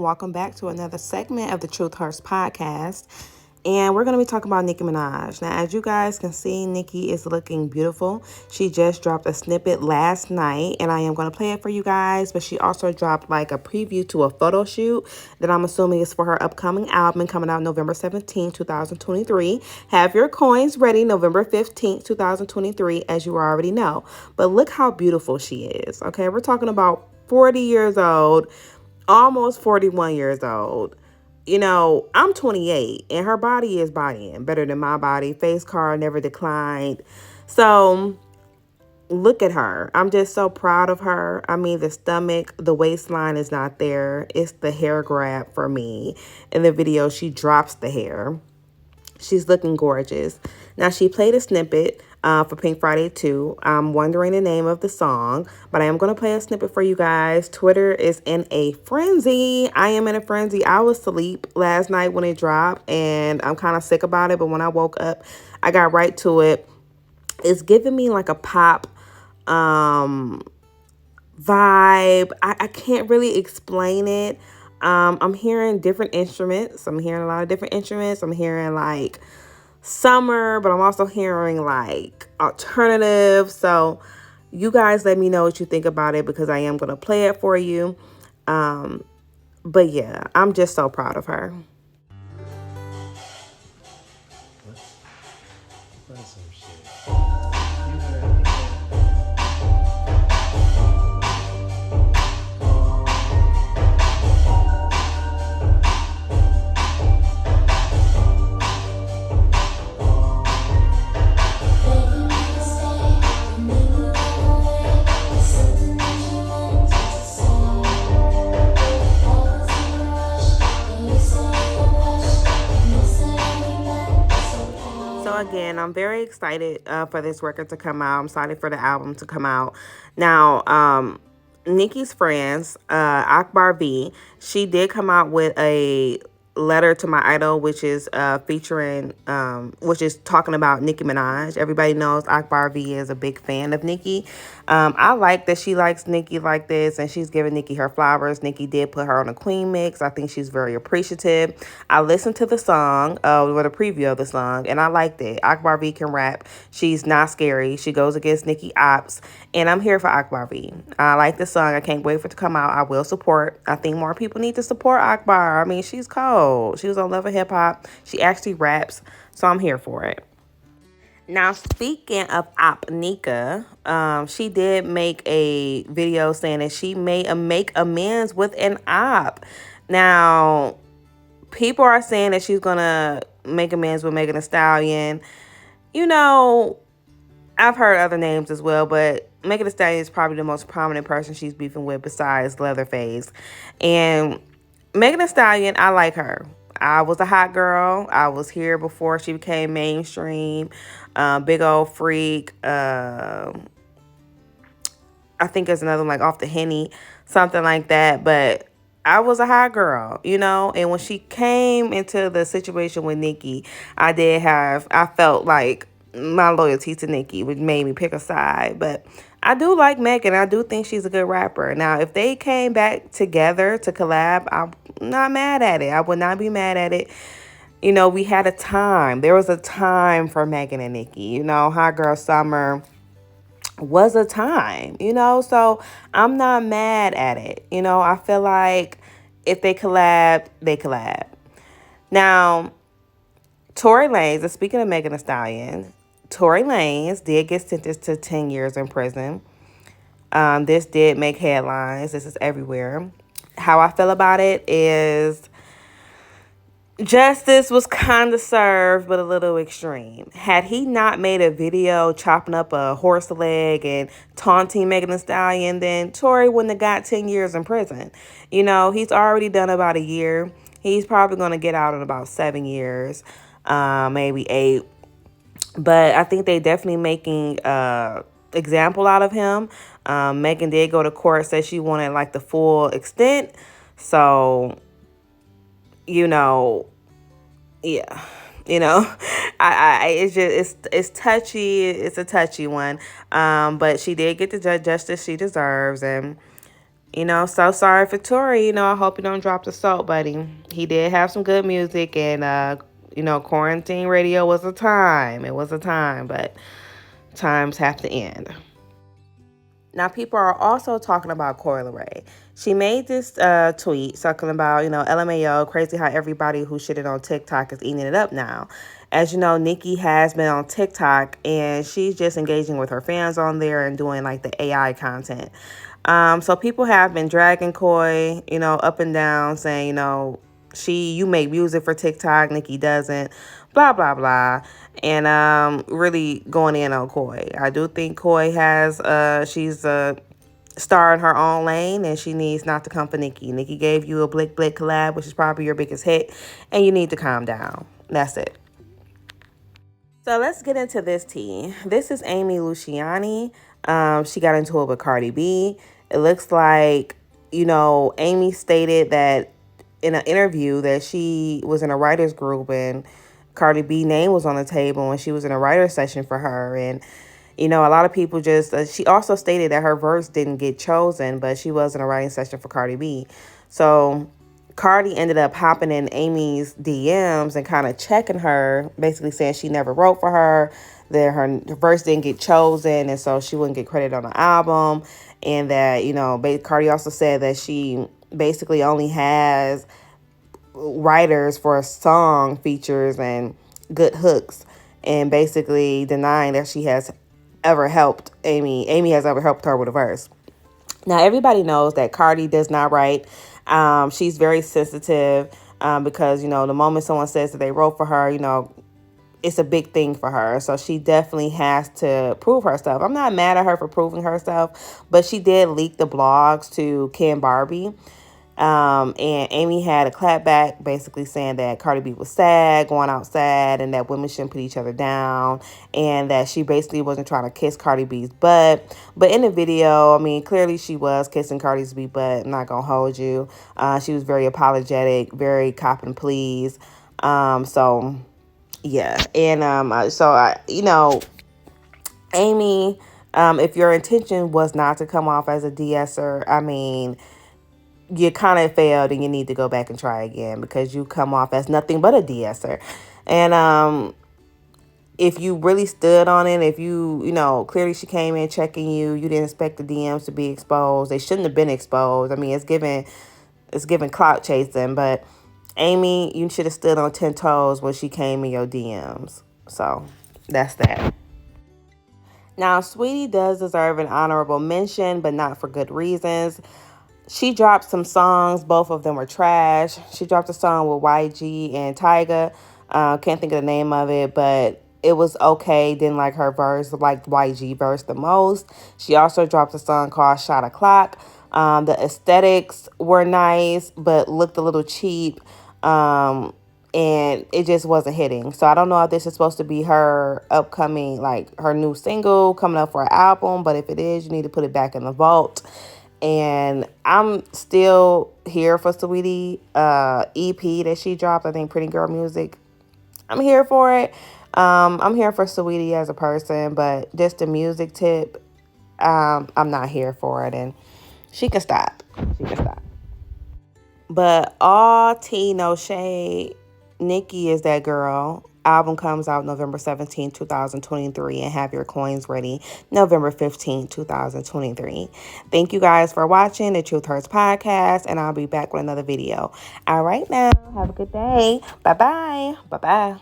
and welcome back to another segment of the Truth Hurts podcast. And we're going to be talking about Nicki Minaj. Now, as you guys can see, Nicki is looking beautiful. She just dropped a snippet last night, and I am going to play it for you guys. But she also dropped like a preview to a photo shoot that I'm assuming is for her upcoming album coming out November 17, 2023. Have your coins ready November 15th, 2023, as you already know. But look how beautiful she is. Okay, we're talking about 40 years old, almost 41 years old. You know, I'm 28 and her body is bodying better than my body. Face card never declined. So look at her. I'm just so proud of her. I mean, the stomach, the waistline is not there. It's the hair grab for me. In the video, she drops the hair. She's looking gorgeous. Now, she played a snippet for Pink Friday 2. I'm wondering the name of the song, but I am going to play a snippet for you guys. Twitter is in a frenzy. I am in a frenzy. I was asleep last night when it dropped, and I'm kind of sick about it, but when I woke up, I got right to it. It's giving me like a pop vibe. I can't really explain it. I'm hearing different instruments. I'm hearing a lot of different instruments. I'm hearing like summer, but I'm also hearing like alternative. So you guys let me know what you think about it because I am going to play it for you. But yeah, I'm just so proud of her. Again, I'm very excited for this record to come out. I'm excited for the album to come out. Now, Nicki's friends, Akbar V, she did come out with a letter to my idol, which is featuring, which is talking about Nicki Minaj. Everybody knows Akbar V is a big fan of Nicki. I like that she likes Nicki like this, and she's giving Nicki her flowers. Nicki did put her on a Queen mix. I think she's very appreciative. I listened to the song, with a preview of the song, and I liked it. Akbar V can rap. She's not scary. She goes against Nicki ops, and I'm here for Akbar V. I like the song. I can't wait for it to come out. I will support. I think more people need to support Akbar. I mean, she's cold. She was on Love and Hip Hop. She actually raps, so I'm here for it. Now, speaking of Opnika, she did make a video saying that she may make amends with an op. Now, people are saying that she's going to make amends with Megan Thee Stallion. You know, I've heard other names as well, but Megan Thee Stallion is probably the most prominent person she's beefing with besides Leatherface. And Megan Thee Stallion, I like her. I was a hot girl. I was here before she became mainstream. Big old freak. I think there's another one like Off the Henny, something like that. But I was a hot girl, you know. And when she came into the situation with Nicki, I felt like my loyalty to Nicki, which made me pick a side. But I do like Megan. I do think she's a good rapper. Now, if they came back together to collab, I'm not mad at it. I would not be mad at it. You know, we had a time. There was a time for Megan and Nicki. You know, Hot Girl Summer was a time, you know. So I'm not mad at it. You know, I feel like if they collab, they collab. Now, Tory Lanez, and speaking of Megan Thee Stallion, Tory Lanez did get sentenced to 10 years in prison. This did make headlines. This is everywhere. How I feel about it is justice was kind of served, but a little extreme. Had he not made a video chopping up a horse leg and taunting Megan Thee Stallion, then Tory wouldn't have got 10 years in prison. You know, he's already done about a year. He's probably going to get out in about 7 years, maybe 8. But I think they definitely making example out of him. Megan did go to court, said she wanted like the full extent. So, you know, yeah, you know, it's touchy. It's a touchy one. But she did get the justice she deserves, and So sorry for Tory. I hope you don't drop the salt, buddy. He did have some good music, and quarantine radio was a time. It was a time, but times have to end. Now, people are also talking about Coi Leray. She made this tweet talking about, LMAO, crazy how everybody who shitted on TikTok is eating it up now. As you know, Nicki has been on TikTok, and she's just engaging with her fans on there and doing, like, the AI content. So people have been dragging Coi, up and down, saying, you make music for TikTok, Nicki doesn't, blah, blah, blah. And really going in on Coi. I do think Coi she's a star in her own lane, and she needs not to come for Nicki. Nicki gave you a Blick Blick collab, which is probably your biggest hit, and you need to calm down. That's it. So let's get into this tea. This is Amy Luciani. She got into it with Cardi B. It looks like, Amy stated that in an interview that she was in a writer's group and Cardi B name was on the table and she was in a writer's session for her. And, a lot of people just, she also stated that her verse didn't get chosen, but she was in a writing session for Cardi B. So Cardi ended up hopping in Amy's DMs and kind of checking her, basically saying she never wrote for her, that her verse didn't get chosen, and so she wouldn't get credit on the album. And that, Cardi also said that she basically only has writers for song features and good hooks, and basically denying that she has ever helped Amy has ever helped her with a verse. Now, everybody knows that Cardi does not write. She's very sensitive because, the moment someone says that they wrote for her, it's a big thing for her. So she definitely has to prove herself. I'm not mad at her for proving herself, but she did leak the blogs to Ken Barbie. And Amy had a clapback basically saying that Cardi B was sad, going out sad, and that women shouldn't put each other down, and that she basically wasn't trying to kiss Cardi B's butt. But in the video, clearly she was kissing Cardi B's butt. I'm not going to hold you. She was very apologetic, very cop and please. So, yeah. And Amy, if your intention was not to come off as a de-esser, you kind of failed and you need to go back and try again because you come off as nothing but a de-esser. And if you really stood on it, if clearly she came in checking you, you didn't expect the DMs to be exposed. They shouldn't have been exposed. It's given clout chasing, but Amy, you should have stood on 10 toes when she came in your DMs. So that's that. Now, Sweetie does deserve an honorable mention, but not for good reasons. She dropped some songs. Both of them were trash. She dropped a song with YG and Tyga. Can't think of the name of it, but it was okay. Didn't like her verse. Liked YG verse the most. She also dropped a song called Shot O'Clock. The aesthetics were nice, but looked a little cheap. And it just wasn't hitting. So I don't know if this is supposed to be her upcoming, like her new single coming up for an album. But if it is, you need to put it back in the vault. And I'm still here for Saweetie EP that she dropped, I think Pretty Girl Music. I'm here for it. I'm here for Saweetie as a person, but just a music tip, I'm not here for it. And she can stop. She can stop. But all tea, no shade. Nicki is that girl. Album comes out November 17th, 2023, and have your coins ready November 15th, 2023. Thank you guys for watching the Truth Hurts podcast, and I'll be back with another video. All right now, have a good day. Bye-bye. Bye-bye.